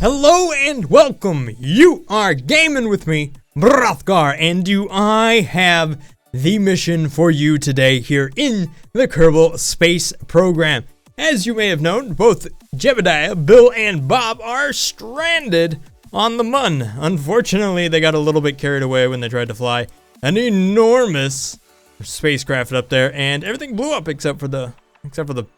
Hello and welcome. You are gaming with me, Brothgar, and do I have the mission for you today here in the Kerbal space program. As you may have known, both Jebediah, Bill, and Bob are stranded on the Mun. Unfortunately, they got a little bit carried away when they tried to fly an enormous spacecraft up there, and everything blew up except for the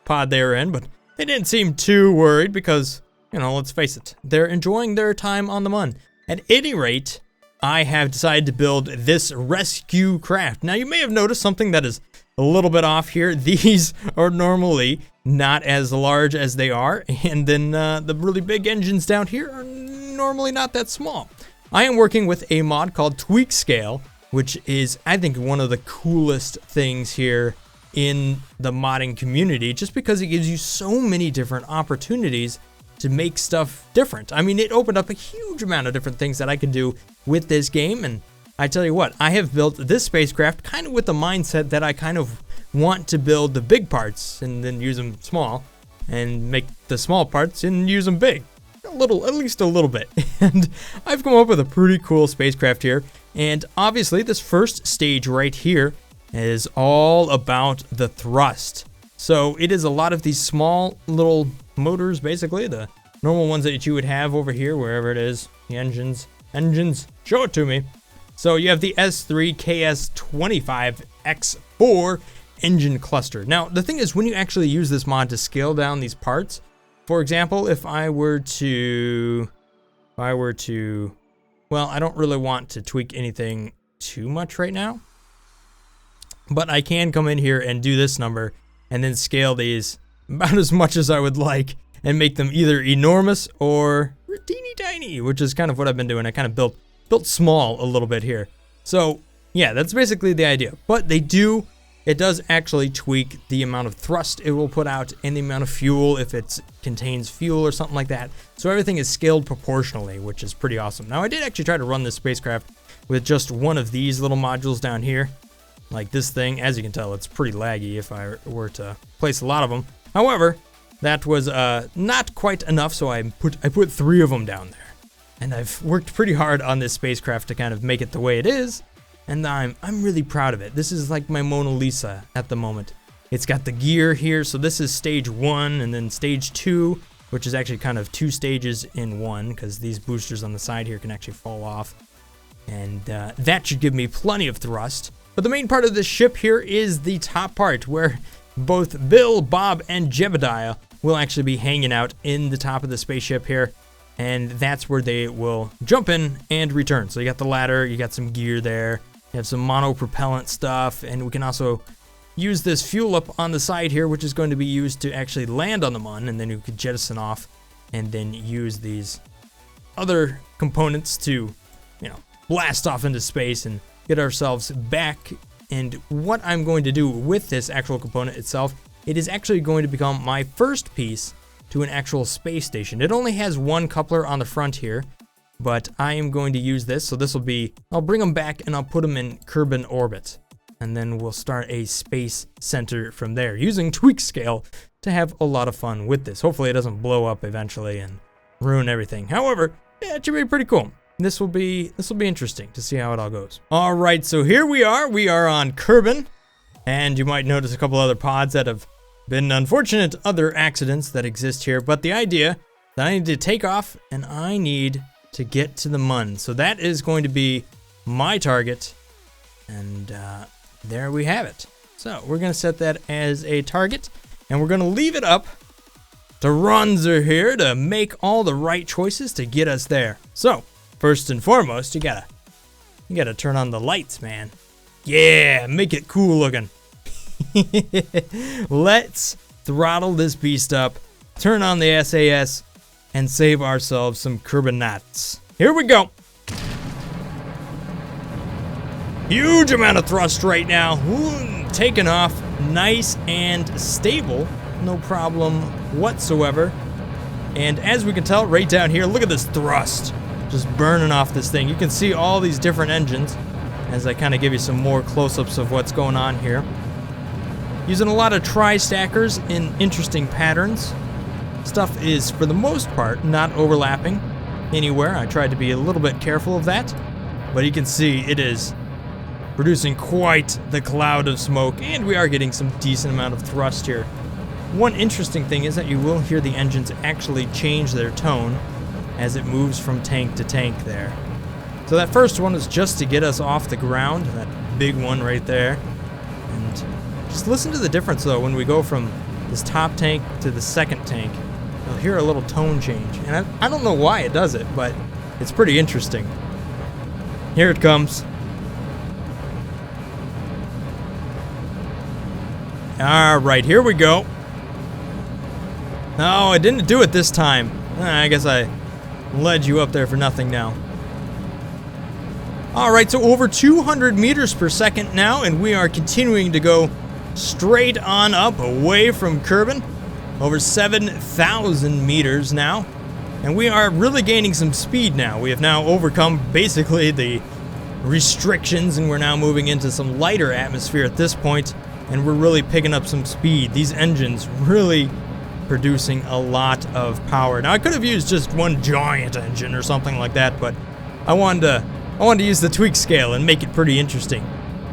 pod they were in. But they didn't seem too worried because, you know, let's face it, they're enjoying their time on the Mun. At any rate, I have decided to build this rescue craft. Now, you may have noticed something that is a little bit off here. These are normally not as large as they are, and then the really big engines down here are normally not that small. I am working with a mod called Tweak Scale, which is, I think, one of the coolest things here in the modding community, just because it gives you so many different opportunities to make stuff different. I mean, it opened up a huge amount of different things that I could do with this game, and I tell you what, I have built this spacecraft kind of with the mindset that I kind of want to build the big parts and then use them small, and make the small parts and use them big. At least a little bit. And I've come up with a pretty cool spacecraft here, and obviously this first stage right here is all about the thrust. So it is a lot of these small little motors, basically the normal ones that you would have over here, wherever it is. The engines, show it to me. So you have the S3 KS25X4 engine cluster. Now the thing is, when you actually use this mod to scale down these parts, for example, if I were to, well, I don't really want to tweak anything too much right now, but I can come in here and do this number and then scale these about as much as I would like and make them either enormous or teeny tiny, which is kind of what I've been doing. I kind of built small a little bit here. So yeah, that's basically the idea. But it does actually tweak the amount of thrust it will put out and the amount of fuel if it contains fuel or something like that. So everything is scaled proportionally, which is pretty awesome. Now I did actually try to run this spacecraft with just one of these little modules down here. Like this thing, as you can tell, it's pretty laggy if I were to place a lot of them. However, that was not quite enough, so I put 3 of them down there. And I've worked pretty hard on this spacecraft to kind of make it the way it is, and I'm really proud of it. This is like my Mona Lisa at the moment. It's got the gear here, so this is stage 1, and then stage 2, which is actually kind of 2 stages in one, because these boosters on the side here can actually fall off. And that should give me plenty of thrust. But the main part of this ship here is the top part, where both Bill, Bob, and Jebediah will actually be hanging out in the top of the spaceship here, and that's where they will jump in and return. So you got the ladder, you got some gear there, you have some monopropellant stuff, and we can also use this fuel up on the side here, which is going to be used to actually land on the Mun, and then you could jettison off and then use these other components to, you know, blast off into space and get ourselves back. And what I'm going to do with this actual component itself, it is actually going to become my first piece to an actual space station. It only has one coupler on the front here, but I am going to use this. So this will be, I'll bring them back and I'll put them in Kerbin orbit. And then we'll start a space center from there using Tweak Scale to have a lot of fun with this. Hopefully it doesn't blow up eventually and ruin everything. However, yeah, it should be pretty cool. This will be interesting to see how it all goes. All right, so here we are. We are on Kerbin, and you might notice a couple other pods that have been unfortunate other accidents that exist here. But the idea that I need to take off and I need to get to the Mun. So that is going to be my target, and there we have it. So we're gonna set that as a target, and we're gonna leave it up to Ronzer here to make all the right choices to get us there. So first and foremost, you gotta turn on the lights, man. Yeah, make it cool looking. Let's throttle this beast up, turn on the SAS, and save ourselves some Kerbinats. Here we go. Huge amount of thrust right now. Ooh, taking off nice and stable. No problem whatsoever. And as we can tell right down here, look at this thrust. Just burning off this thing. You can see all these different engines as I kind of give you some more close-ups of what's going on here. Using a lot of tri-stackers in interesting patterns. Stuff is, for the most part, not overlapping. anywhere. I tried to be a little bit careful of that, but you can see it is producing quite the cloud of smoke, and we are getting some decent amount of thrust here. One interesting thing is that you will hear the engines actually change their tone as it moves from tank to tank there. So that first one is just to get us off the ground, that big one right there. And just listen to the difference though when we go from this top tank to the second tank. You'll hear a little tone change. And I don't know why it does it, but it's pretty interesting. Here it comes. Alright, here we go. No, I didn't do it this time. I guess I led you up there for nothing now. Alright, so over 200 meters per second now, and we are continuing to go straight on up away from Kerbin. Over 7,000 meters now. And we are really gaining some speed now. We have now overcome basically the restrictions, and we're now moving into some lighter atmosphere at this point, and we're really picking up some speed. These engines really producing a lot of power. Now I could have used just one giant engine or something like that, but I wanted to use the tweak scale and make it pretty interesting.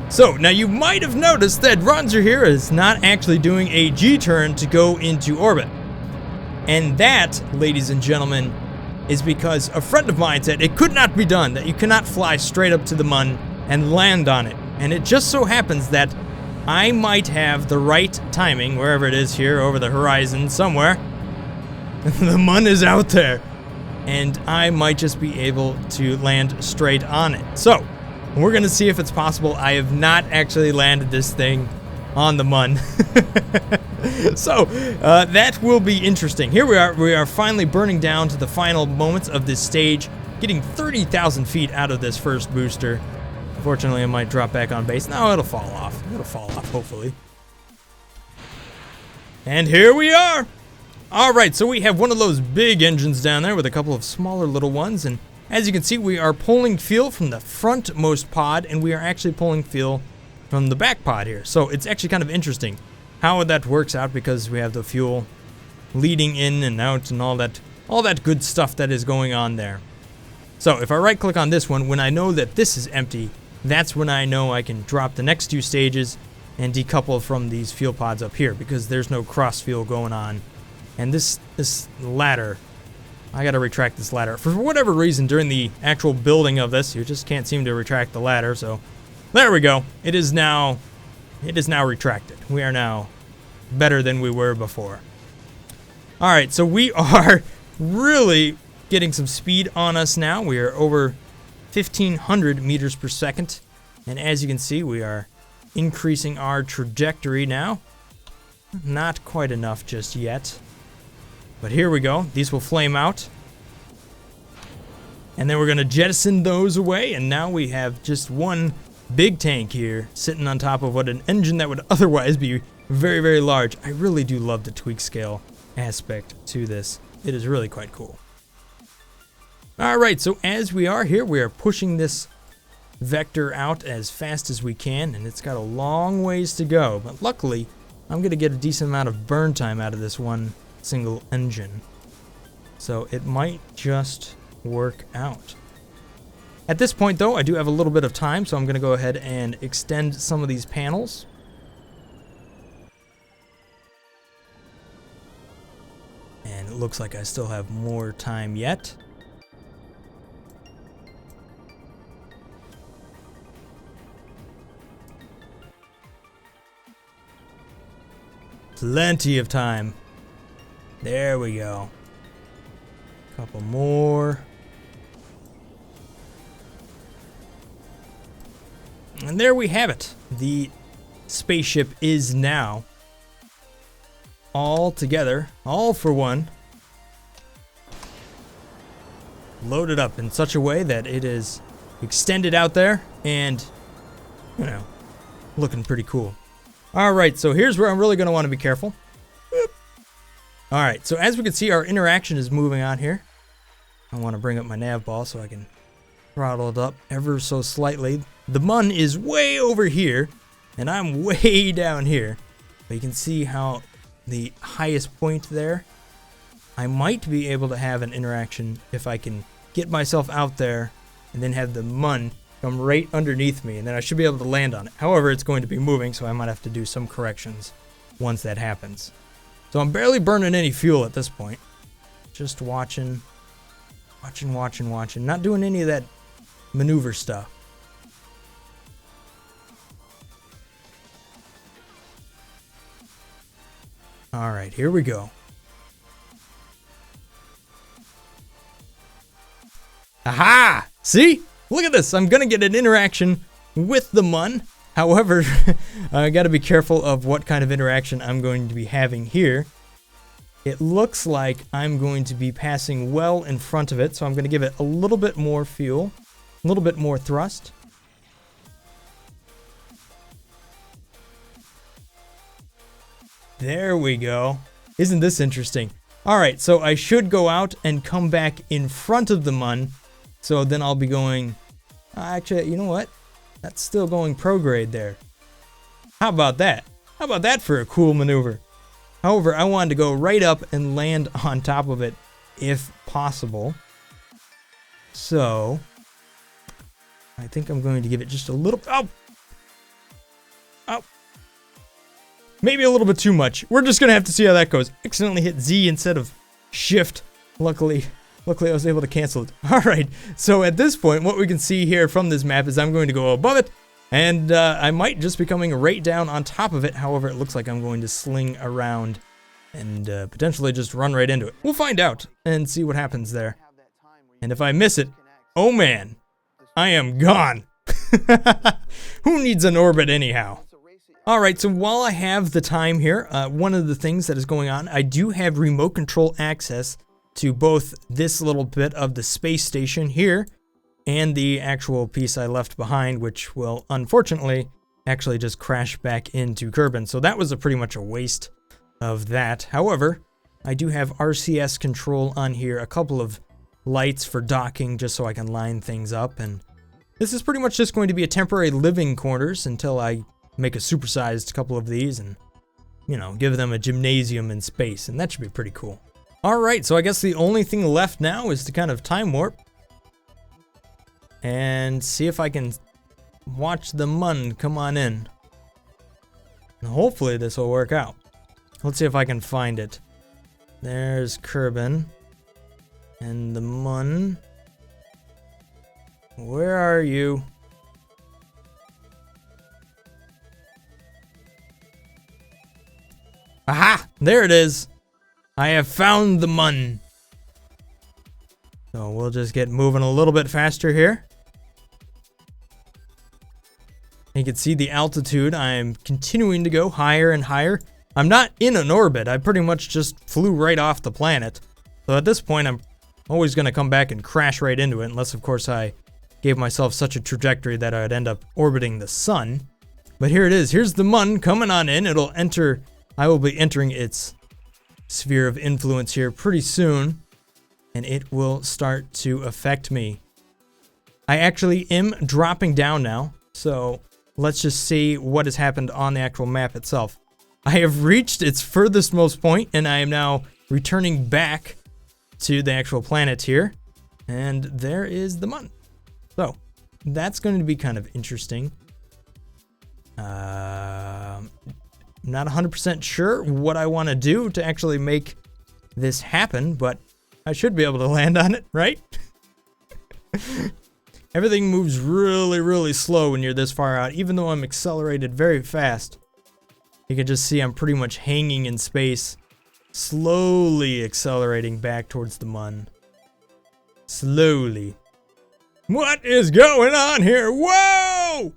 So now you might have noticed that Brothgar here is not actually doing a G-turn to go into orbit. And that, ladies and gentlemen, is because a friend of mine said it could not be done, that you cannot fly straight up to the Mun and land on it. And it just so happens that I might have the right timing, wherever it is here over the horizon somewhere. The Mun is out there. And I might just be able to land straight on it. So, we're going to see if it's possible. I have not actually landed this thing on the Mun. So, that will be interesting. Here we are finally burning down to the final moments of this stage, getting 30,000 feet out of this first booster. Unfortunately, I might drop back on base. No, it'll fall off. It'll fall off, hopefully. And here we are! Alright, so we have one of those big engines down there with a couple of smaller little ones, and as you can see, we are pulling fuel from the frontmost pod, and we are actually pulling fuel from the back pod here. So it's actually kind of interesting how that works out, because we have the fuel leading in and out and all that good stuff that is going on there. So if I right click on this one, when I know that this is empty, that's when I know I can drop the next two stages and decouple from these fuel pods up here, because there's no cross fuel going on. And this ladder, I gotta retract this ladder. For whatever reason, during the actual building of this, you just can't seem to retract the ladder, so there we go. It is now retracted. We are now better than we were before. Alright, so we are really getting some speed on us now. We are over 1,500 meters per second. And as you can see, we are increasing our trajectory now. Not quite enough just yet. But here we go. These will flame out. And then we're going to jettison those away. And now we have just one big tank here sitting on top of what an engine that would otherwise be very, very large. I really do love the tweak scale aspect to this. It is really quite cool. Alright, so as we are here, we are pushing this vector out as fast as we can. And it's got a long ways to go. But luckily, I'm going to get a decent amount of burn time out of this one single engine. So it might just work out. At this point though, I do have a little bit of time, so I'm going to go ahead and extend some of these panels. And it looks like I still have more time yet. Plenty of time. There we go. Couple more. And there we have it. The spaceship is now all together, all for one, loaded up in such a way that it is extended out there and, you know, looking pretty cool. Alright, so here's where I'm really going to want to be careful. Alright, so as we can see, our interaction is moving on here. I want to bring up my nav ball so I can throttle it up ever so slightly. The Mun is way over here, and I'm way down here. But you can see how the highest point there, I might be able to have an interaction if I can get myself out there, and then have the Mun come right underneath me, and then I should be able to land on it. However, it's going to be moving, so I might have to do some corrections once that happens. So I'm barely burning any fuel at this point. Just watching. Not doing any of that maneuver stuff. Alright, here we go. Aha! See? Look at this. I'm going to get an interaction with the Mun. However, I got to be careful of what kind of interaction I'm going to be having here. It looks like I'm going to be passing well in front of it, so I'm going to give it a little bit more fuel, a little bit more thrust. There we go. Isn't this interesting? Alright, so I should go out and come back in front of the Mun. So then I'll be going... actually, you know what? That's still going prograde there. How about that? How about that for a cool maneuver? However, I wanted to go right up and land on top of it if possible. So... I think I'm going to give it just a little... Oh! Oh! Maybe a little bit too much. We're just going to have to see how that goes. Accidentally hit Z instead of Shift. Luckily I was able to cancel it. Alright, so at this point, what we can see here from this map is I'm going to go above it, and I might just be coming right down on top of it. However, it looks like I'm going to sling around and potentially just run right into it. We'll find out and see what happens there. And if I miss it, oh man, I am gone. Who needs an orbit anyhow? Alright, so while I have the time here, one of the things that is going on, I do have remote control access to both this little bit of the space station here and the actual piece I left behind, which will unfortunately actually just crash back into Kerbin. So that was pretty much a waste of that. However, I do have RCS control on here, a couple of lights for docking just so I can line things up, and this is pretty much just going to be a temporary living quarters until I make a supersized couple of these and, you know, give them a gymnasium in space, and that should be pretty cool. Alright, so I guess the only thing left now is to kind of time warp and see if I can watch the Mun come on in. And hopefully this will work out. Let's see if I can find it. There's Kerbin and the Mun. Where are you? Aha! There it is! I have found the Mun. So we'll just get moving a little bit faster here. You can see the altitude. I'm continuing to go higher and higher. I'm not in an orbit. I pretty much just flew right off the planet. So at this point, I'm always going to come back and crash right into it, unless, of course, I gave myself such a trajectory that I'd end up orbiting the sun. But here it is. Here's the Mun coming on in. It'll enter... I will be entering its sphere of influence here pretty soon, and it will start to affect me. I actually am dropping down now, so let's just see what has happened on the actual map itself. I have reached its furthest most point, and I am now returning back to the actual planet here, and there is the Mun. So that's going to be kind of interesting. Not 100% sure what I want to do to actually make this happen, but I should be able to land on it, right? Everything moves really, really slow when you're this far out, even though I'm accelerated very fast. You can just see I'm pretty much hanging in space, slowly accelerating back towards the Mun. Slowly. What is going on here? Whoa!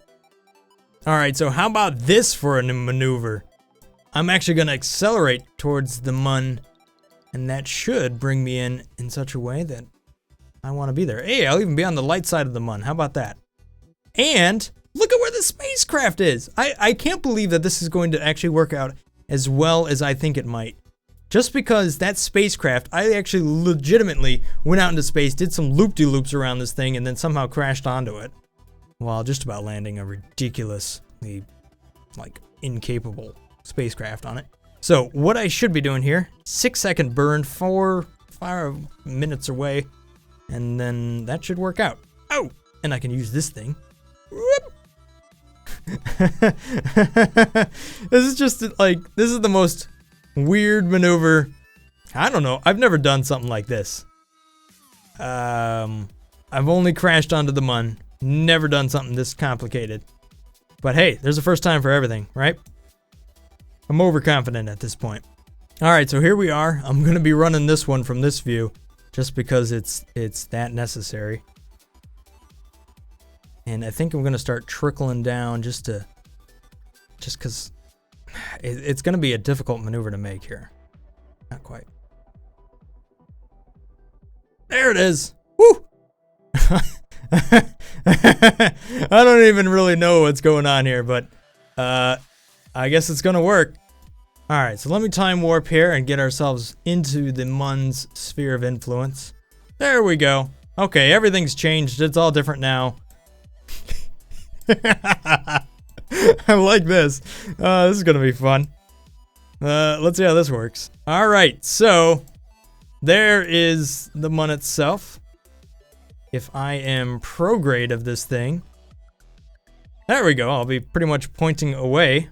Alright, so how about this for a maneuver? I'm actually going to accelerate towards the Mun, and that should bring me in such a way that I want to be there. Hey, I'll even be on the light side of the Mun. How about that? And look at where the spacecraft is. I can't believe that this is going to actually work out as well as I think it might. Just because that spacecraft, I actually legitimately went out into space, did some loop-de-loops around this thing, and then somehow crashed onto it, while just about landing a ridiculously, like, incapable spacecraft on it. So what I should be doing here, 6-second burn, 4 minutes away. And then that should work out. Oh, and I can use this thing. Whoop. This is just like, this is the most weird maneuver. I don't know. I've never done something like this. I've only crashed onto the Mun. Never done something this complicated. But hey, there's a first time for everything, right? I'm overconfident at this point. All right, so here we are. I'm gonna be running this one from this view, just because it's that necessary. And I think I'm gonna start trickling down just because it's gonna be a difficult maneuver to make here. Not quite. There it is. Woo! I don't even really know what's going on here, but I guess it's gonna work. All right, so let me time warp here and get ourselves into the Mun's sphere of influence. There we go. Okay, everything's changed. It's all different now. I like this. This is gonna be fun. Let's see how this works. All right, so there is the Mun itself. If I am prograde of this thing, there we go. I'll be pretty much pointing away.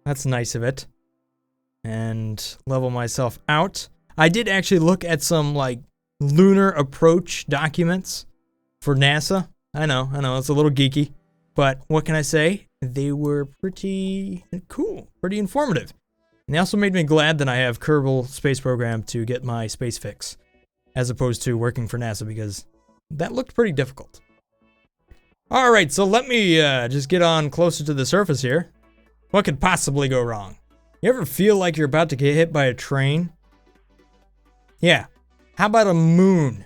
That's nice of it. And level myself out. I did actually look at some like lunar approach documents for NASA. I know, it's a little geeky, but what can I say? They were pretty cool, pretty informative. And they also made me glad that I have Kerbal Space Program to get my space fix, as opposed to working for NASA, because that looked pretty difficult. All right, so let me just get on closer to the surface here. What could possibly go wrong? You ever feel like you're about to get hit by a train? Yeah. How about a moon?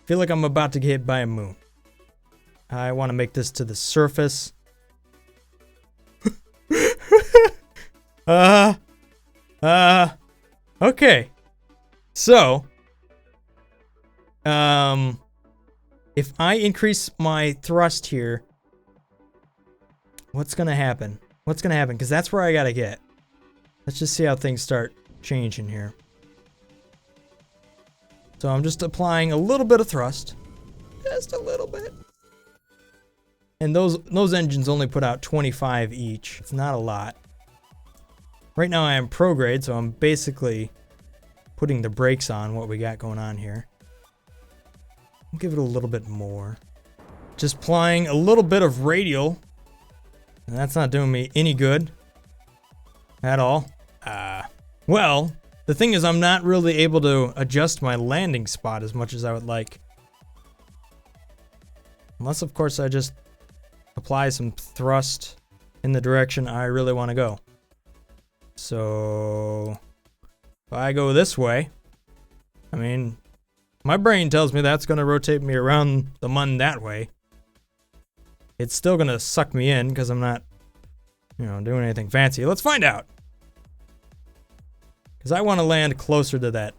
Feel like I'm about to get hit by a moon. I want to make this to the surface. Okay. So, if I increase my thrust here, what's gonna happen? What's gonna happen? Because that's where I gotta get. Let's just see how things start changing here. So I'm just applying a little bit of thrust. Just a little bit. And those engines only put out 25 each. It's not a lot. Right now I am prograde, so I'm basically putting the brakes on what we got going on here. I'll give it a little bit more. Just applying a little bit of radial. And that's not doing me any good. At all. Well, the thing is I'm not really able to adjust my landing spot as much as I would like. Unless, of course, I just apply some thrust in the direction I really want to go. So, if I go this way, I mean, my brain tells me that's going to rotate me around the Mun that way. It's still going to suck me in because I'm not, doing anything fancy. Let's find out. Because I want to land closer to that.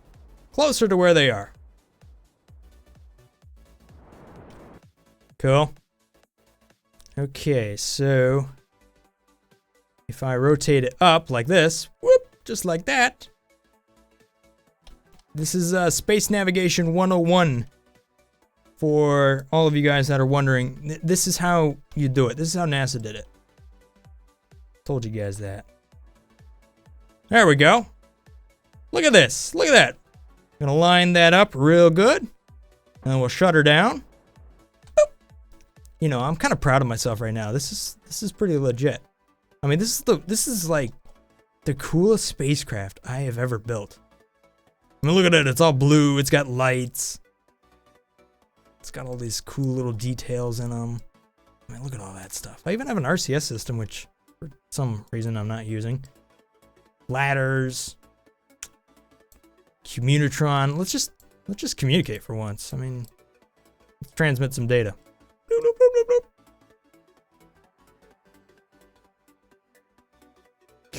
Closer to where they are. Cool. Okay, so if I rotate it up like this, whoop, just like that. This is Space Navigation 101 for all of you guys that are wondering. This is how you do it. This is how NASA did it. Told you guys that. There we go. Look at this. Look at that. Gonna line that up real good. And then we'll shut her down. Boop. I'm kind of proud of myself right now. This is pretty legit. I mean, this is like the coolest spacecraft I have ever built. I mean, look at it. It's all blue. It's got lights. It's got all these cool little details in them. I mean, look at all that stuff. I even have an RCS system, which for some reason I'm not using. Ladders. Communitron. Let's just communicate for once. I mean, let's transmit some data. Bloop, bloop, bloop, bloop, bloop.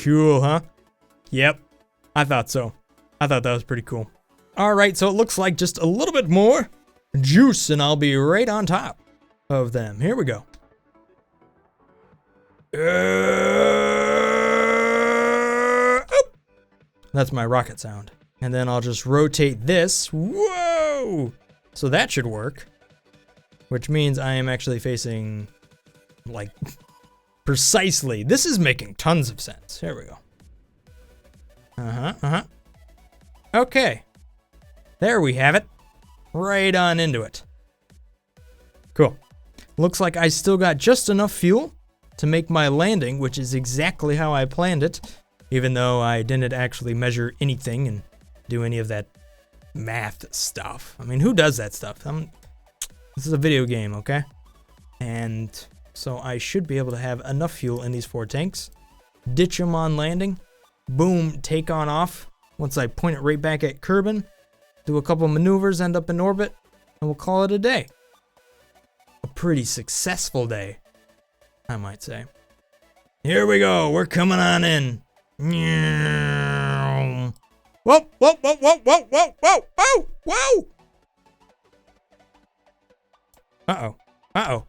Cool, huh? Yep. I thought so. I thought that was pretty cool. All right, so it looks like just a little bit more juice and I'll be right on top of them. Here we go. That's my rocket sound. And then I'll just rotate this. Whoa! So that should work. Which means I am actually facing, like, precisely. This is making tons of sense. Here we go. Okay. There we have it. Right on into it. Cool. Looks like I still got just enough fuel to make my landing, which is exactly how I planned it, even though I didn't actually measure anything and do any of that math stuff. I mean, who does that stuff? This is a video game, okay? And so I should be able to have enough fuel in these 4 tanks. Ditch them on landing. Boom, take on off. Once I point it right back at Kerbin, do a couple maneuvers, end up in orbit, and we'll call it a day. A pretty successful day, I might say. Here we go, we're coming on in. Whoa, whoa, whoa, whoa, whoa, whoa, whoa, whoa, whoa! Uh-oh, uh-oh.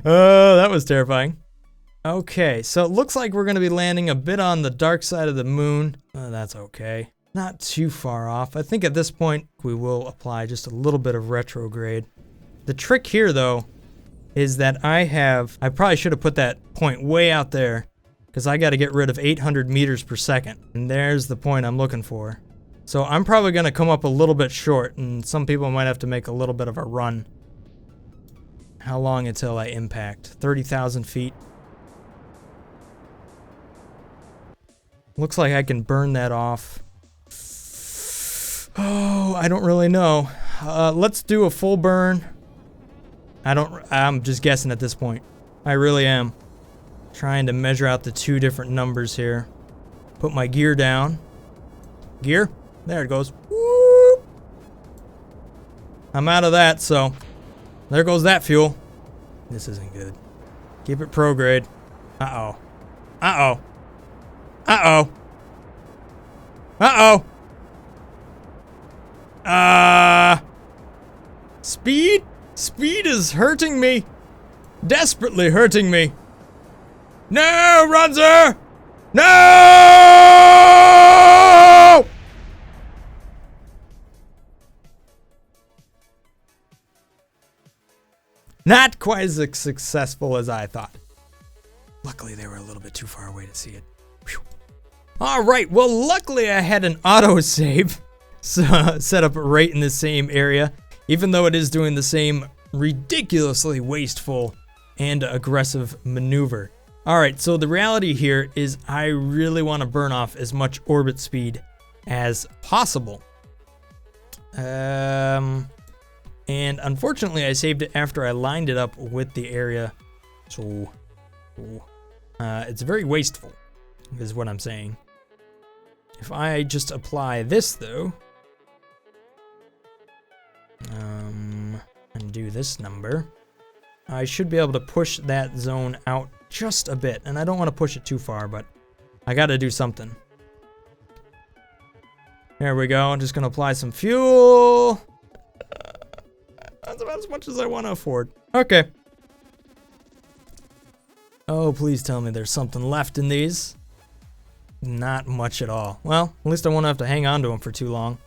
Oh, that was terrifying. Okay, so it looks like we're going to be landing a bit on the dark side of the moon. That's okay. Not too far off. I think at this point we will apply just a little bit of retrograde. The trick here, though, is that I probably should have put that point way out there because I got to get rid of 800 meters per second. And there's the point I'm looking for. So I'm probably going to come up a little bit short, and some people might have to make a little bit of a run. How long until I impact? 30,000 feet. Looks like I can burn that off. Oh, I don't really know. Let's do a full burn. I'm just guessing at this point. I really am. Trying to measure out the 2 different numbers here. Put my gear down. Gear? There it goes. Whoop. I'm out of that, so there goes that fuel. This isn't good. Keep it prograde. Uh-oh. Uh-oh. Uh-oh. Uh-oh. Speed? Speed is hurting me. Desperately hurting me. No, Runzer! No! Not quite as successful as I thought. Luckily, they were a little bit too far away to see it. Whew. All right, well, luckily I had an autosave set up right in the same area, even though it is doing the same ridiculously wasteful and aggressive maneuver. All right, so the reality here is I really want to burn off as much orbit speed as possible. And unfortunately, I saved it after I lined it up with the area, so it's very wasteful, is what I'm saying. If I just apply this, though, and do this number, I should be able to push that zone out just a bit. And I don't want to push it too far, but I got to do something. There we go. I'm just going to apply some fuel. That's about as much as I want to afford. Okay. Oh, please tell me there's something left in these. Not much at all. Well, at least I won't have to hang on to them for too long.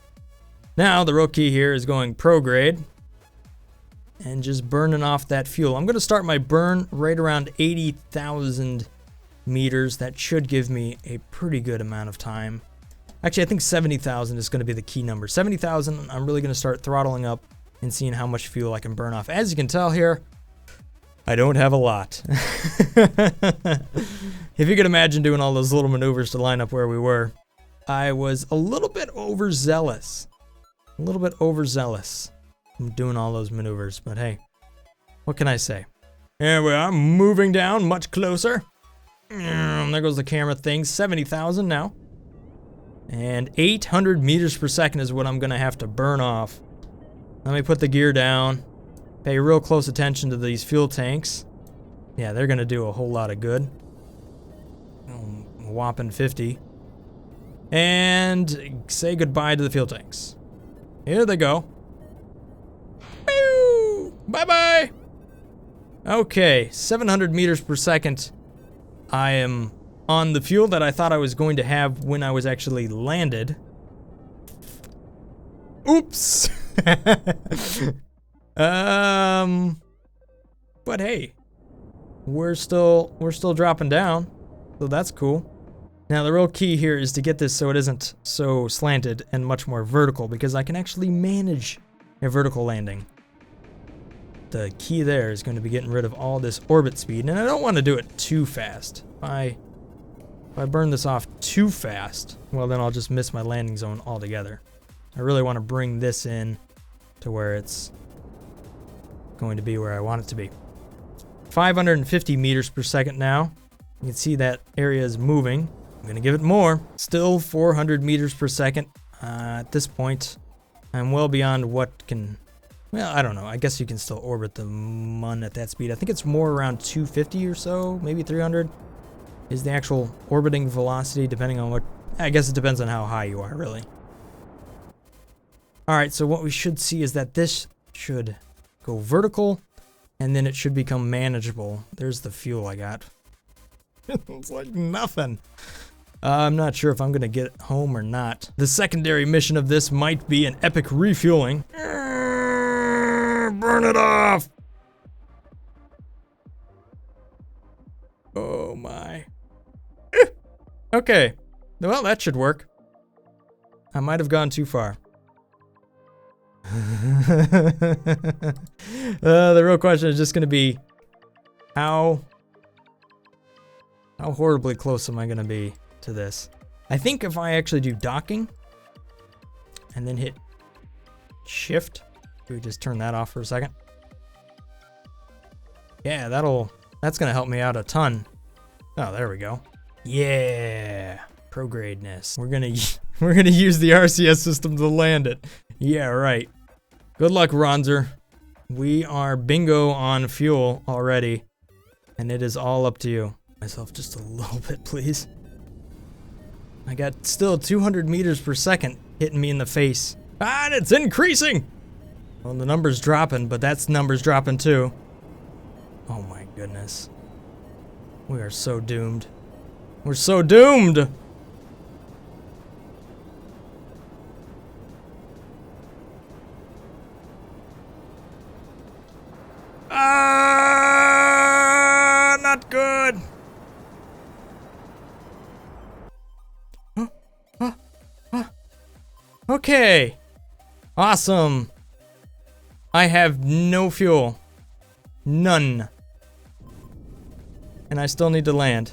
Now, the real key here is going prograde and just burning off that fuel. I'm going to start my burn right around 80,000 meters. That should give me a pretty good amount of time. Actually, I think 70,000 is going to be the key number. 70,000, I'm really going to start throttling up and seeing how much fuel I can burn off. As you can tell here, I don't have a lot. If you could imagine doing all those little maneuvers to line up where we were, I was a little bit overzealous. A little bit overzealous. I'm doing all those maneuvers, but hey, what can I say? Here we are, moving down much closer. There goes the camera thing, 70,000 now. And 800 meters per second is what I'm gonna have to burn off. Let me put the gear down. Pay real close attention to these fuel tanks. Yeah, they're gonna do a whole lot of good. Whopping 50. And say goodbye to the fuel tanks. Here they go. Bye-bye! Okay, 700 meters per second. I am on the fuel that I thought I was going to have when I was actually landed. Oops. But hey, we're still dropping down, so that's cool. Now the real key here is to get this so it isn't so slanted and much more vertical, because I can actually manage a vertical landing. The key there is going to be getting rid of all this orbit speed, and I don't want to do it too fast. If I burn this off too fast, well then I'll just miss my landing zone altogether. I really want to bring this in to where it's going to be where I want it to be. 550 meters per second now. You can see that area is moving. I'm going to give it more. Still 400 meters per second. At this point, I'm well beyond what can... Well, I don't know. I guess you can still orbit the Mun at that speed. I think it's more around 250 or so, maybe 300 is the actual orbiting velocity, depending on what... I guess it depends on how high you are, really. Alright, so what we should see is that this should go vertical, and then it should become manageable. There's the fuel I got. It's like nothing. I'm not sure if I'm going to get home or not. The secondary mission of this might be an epic refueling. Burn it off! Oh my. Okay. Well, that should work. I might have gone too far. The real question is just going to be how horribly close am I going to be to this? I think if I actually do docking and then hit shift, we just turn that off for a second. Yeah, that's going to help me out a ton. Oh, there we go. Yeah, progradeness. We're going to use the RCS system to land it. Yeah, right. Good luck, Ronzer. We are bingo on fuel already, and it is all up to you. Myself just a little bit, please. I got still 200 meters per second hitting me in the face. Ah, and it's increasing! Well, the number's dropping, but that's numbers dropping too. Oh my goodness. We are so doomed. We're so doomed! Ah, not good. Okay. Awesome. I have no fuel. None. And I still need to land.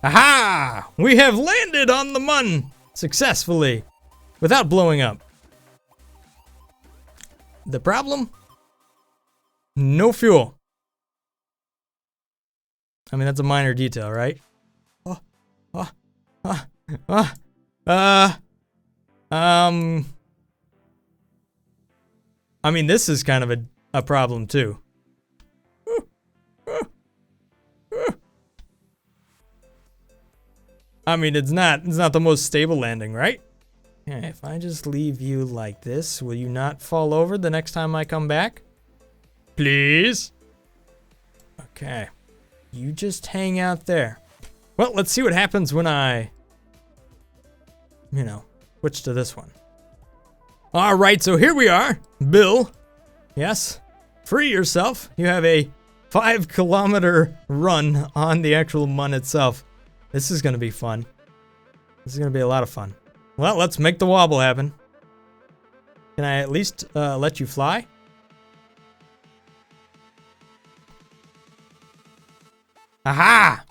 Aha! We have landed on the Mun successfully without blowing up. The problem? No fuel. I mean, that's a minor detail, right? I mean, this is kind of a problem too. I mean, it's not the most stable landing, right? Yeah, if I just leave you like this, will you not fall over the next time I come back? Please? Okay. You just hang out there. Well, let's see what happens when I, switch to this one. All right, so here we are. Bill. Yes. Free yourself. You have a 5-kilometer run on the actual Mun itself. This is going to be fun. This is going to be a lot of fun. Well, let's make the wobble happen. Can I at least let you fly? Aha!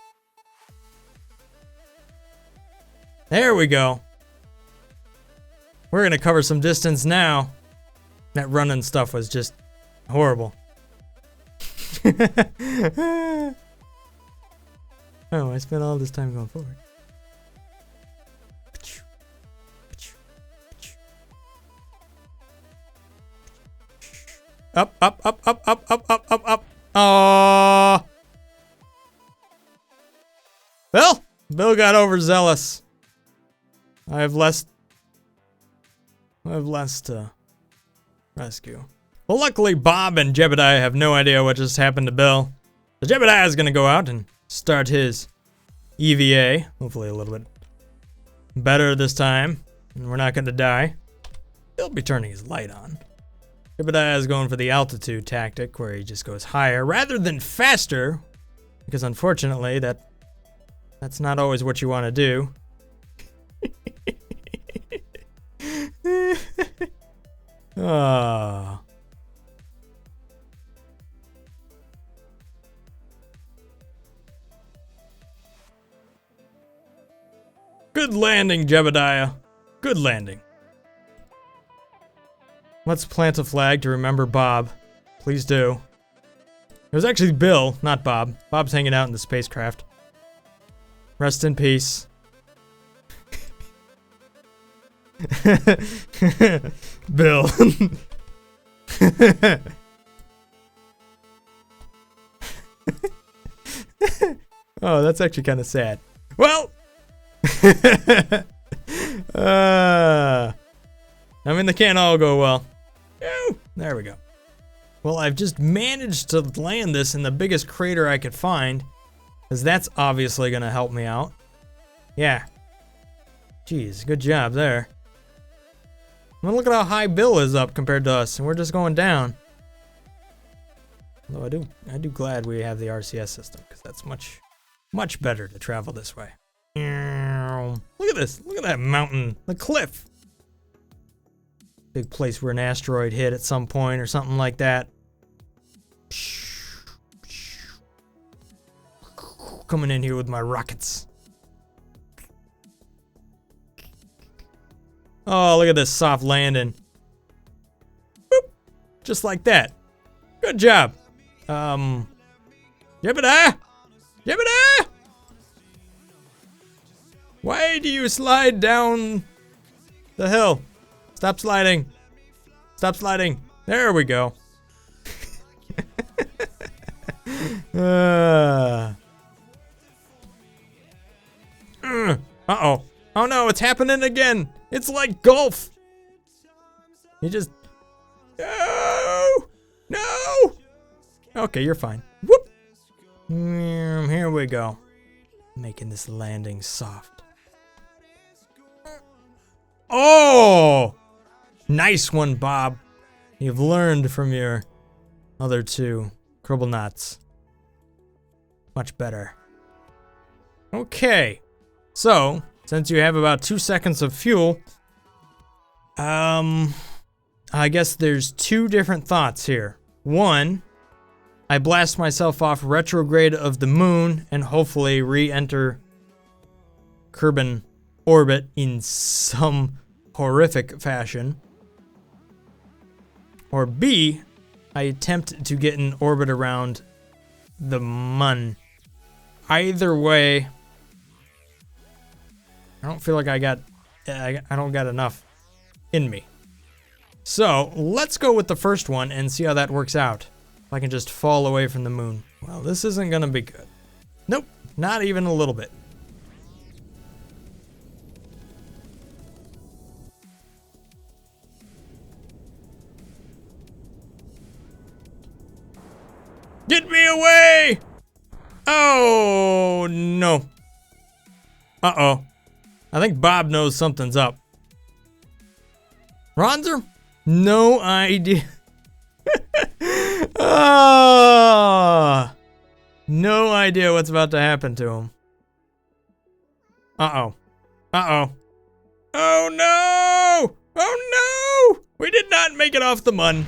There we go. We're going to cover some distance now. That running stuff was just horrible. Oh, I spent all this time going forward. Up, up, up, up, up, up, up, up, up. Oh, Bill got overzealous. I have less to rescue. Well, luckily Bob and Jebediah have no idea what just happened to Bill. So Jebediah is gonna go out and start his EVA. Hopefully a little bit better this time, and we're not gonna die. He'll be turning his light on. Jebediah is going for the altitude tactic, where he just goes higher rather than faster, because unfortunately that's not always what you want to do. Ah. Good landing, Jebediah. Good landing. Let's plant a flag to remember Bob. Please do. It was actually Bill, not Bob. Bob's hanging out in the spacecraft. Rest in peace. Bill. Oh, that's actually kind of sad. Well, I mean, they can't all go well. Ooh, there we go. Well, I've just managed to land this in the biggest crater I could find, because that's obviously going to help me out. Yeah. Jeez, good job there. I mean, look at how high Bill is up compared to us, and we're just going down. Although I do glad we have the RCS system, because that's much better to travel this way. Look at this. Look at that mountain. The cliff. Big place where an asteroid hit at some point or something like that. Coming in here with my rockets. Oh, look at this soft landing. Boop. Just like that. Good job. Jebediah! Jebediah! Why do you slide down the hill? Stop sliding. Stop sliding. There we go. Uh-oh. Oh no, it's happening again. It's like golf. You just... No! No! Okay, you're fine. Whoop! Here we go. Making this landing soft. Oh! Nice one, Bob. You've learned from your other two cribble knots. Much better. Okay. So, since you have about 2 seconds of fuel, I guess there's two different thoughts here. One, I blast myself off retrograde of the moon and hopefully re-enter Kerbin orbit in some horrific fashion. Or B, I attempt to get in orbit around the Mun. Either way, I don't feel like I don't got enough in me. So let's go with the first one and see how that works out. If I can just fall away from the moon. Well, this isn't gonna be good. Nope, not even a little bit. Get me away! Oh, no. Uh-oh. I think Bob knows something's up. Ronzer? No idea. Oh, no idea what's about to happen to him. Uh-oh. Uh-oh. Oh, no! Oh, no! We did not make it off the Mun.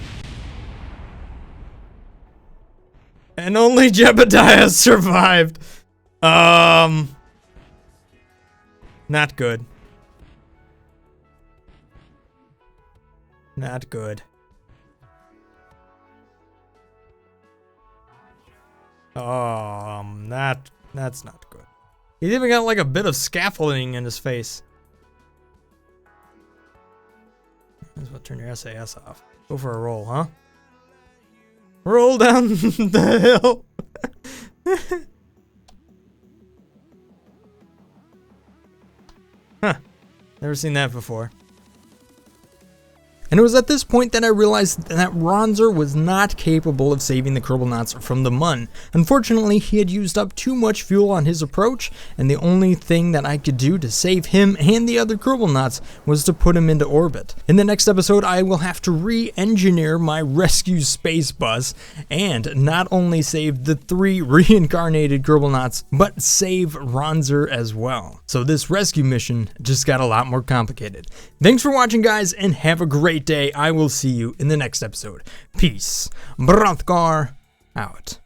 And only Jebediah survived. Not good. Not good. That's not good. He's even got like a bit of scaffolding in his face. Might as well turn your SAS off. Go for a roll, huh? Roll down the hill. Never seen that before. And it was at this point that I realized that Ronzer was not capable of saving the Kerbinauts from the Mun. Unfortunately, he had used up too much fuel on his approach, and the only thing that I could do to save him and the other Kerbinauts was to put him into orbit. In the next episode, I will have to re-engineer my rescue space bus, and not only save the 3 reincarnated Kerbinauts, but save Ronzer as well. So this rescue mission just got a lot more complicated. Thanks for watching, guys, and have a great day. I will see you in the next episode. Peace. Brothgar out.